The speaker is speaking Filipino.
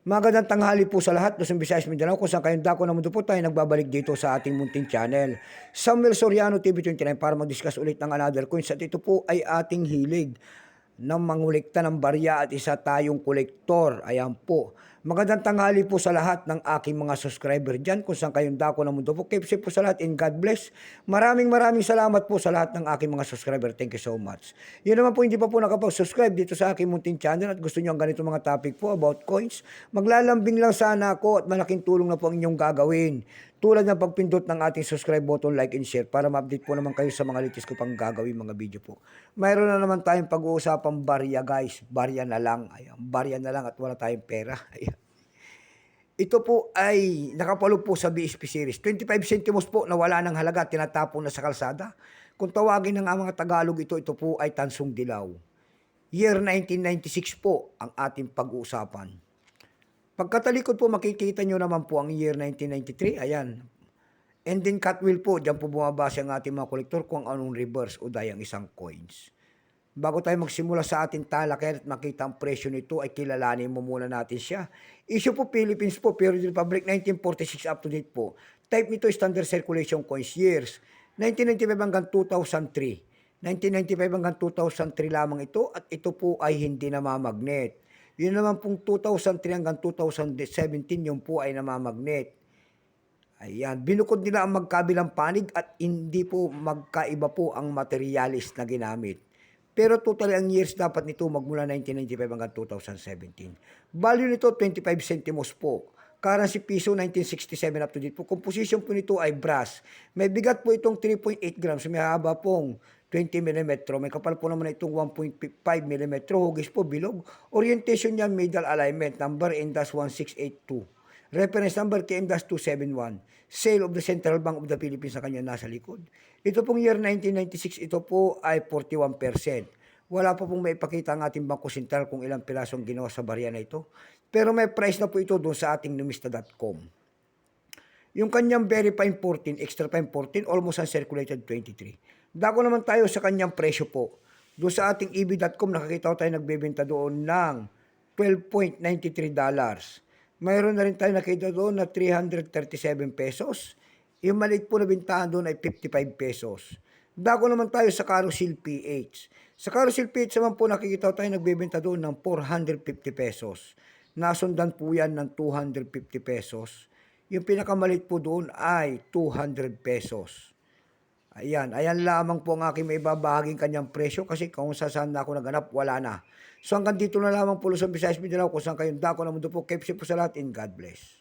Magandang tanghali po sa lahat, Luzon, Visayas, Mindanao, kung saan kayong dako na mundo po tayo nagbabalik dito sa ating munting channel. Samuel Soriano TV 29 para mag-discuss ulit ng another coins at ito po ay ating hilig ng mangulikta ng barya at isa tayong kolektor. Ayan po. Magandang tanghali po sa lahat ng aking mga subscriber dyan kung saan kayong dako ng mundo po. Keep safe po sa lahat and God bless. Maraming salamat po sa lahat ng aking mga subscriber. Thank you so much. Yun naman po hindi pa po nakapag-subscribe dito sa aking munting channel at gusto nyo ang ganito mga topic po about coins. Maglalambing lang sana ako at malaking tulong na po ang inyong gagawin. Tulad ng pagpindot ng ating subscribe button, like and share para ma-update po naman kayo sa mga latest ko pang gagawin mga video po. Mayroon na naman tayong pag-uusapang barya guys. Barya na lang. Ayan, barya na lang at wala tayong pera. Ayan. Ito po ay nakapalo po sa BSP series. 25 centimos po na wala ng halaga, tinatapon na sa kalsada. Kung tawagin ng mga Tagalog ito po ay Tansong Dilaw. Year 1996 po ang ating pag-uusapan. Pagkatalikod po makikita nyo naman po ang year 1993. Ayan. And then cut wheel po, dyan po bumabase ang ating mga kolektor kung anong reverse o die ang isang coins. Bago tayo magsimula sa ating talakayan at makita ang presyo nito, ay kilalanin mo muna natin siya. Issue po Philippines po, Period Republic 1946 up to date po. Type nito Standard Circulation Coins years 1995 hanggang 2003. 1995 hanggang 2003 lamang ito at ito po ay hindi namamagnet. Yun naman pong 2003 hanggang 2017 yung po ay namamagnet. Ayan, binukod nila ang magkabilang panig at hindi po magkaiba po ang materialis na ginamit. Pero totally ang years dapat nito magmula 1995 hanggang 2017. Value nito 25 centimos po. Currency piso 1967 up to date po. Composition po nito ay brass. May bigat po itong 3.8 grams. May haba pong 20 mm. May kapal po naman itong 1.5 mm. Hugis po bilog. Orientation niya middle alignment. Number N-1682. Reference number KM-271. Sale of the Central Bank of the Philippines na kanya nasa likod. Ito pong year 1996, ito po ay 41%. Wala pa pong maipakita ang ating Bangko Sentral kung ilang pirasong ginawa sa barya na ito. Pero may price na po ito doon sa ating numista.com. Yung kanyang very fine 14, extra fine 14, almost uncirculated 23. Dako naman tayo sa kanyang presyo po. Doon sa ating eb.com, nakakita ko tayo nagbebenta doon ng $12.93. Mayroon na rin tayo nakita doon na 337 pesos. Yung maliit po na bintahan doon ay 55 pesos. Dako naman tayo sa Carousel PH. Sa Carousel PH naman po nakikita tayo nagbebenta doon ng 450 pesos. Nasundan po yan ng 250 pesos. Yung pinakamalit po doon ay 200 pesos. Ayan lamang po ang aking may babahaging kanyang presyo kasi kung saan na ako naganap, wala na. So hanggang dito na lamang po Luzon, Visayas, Mindanao kung saan kayong dako na mundo po. Keep safe po sa lahat and God bless.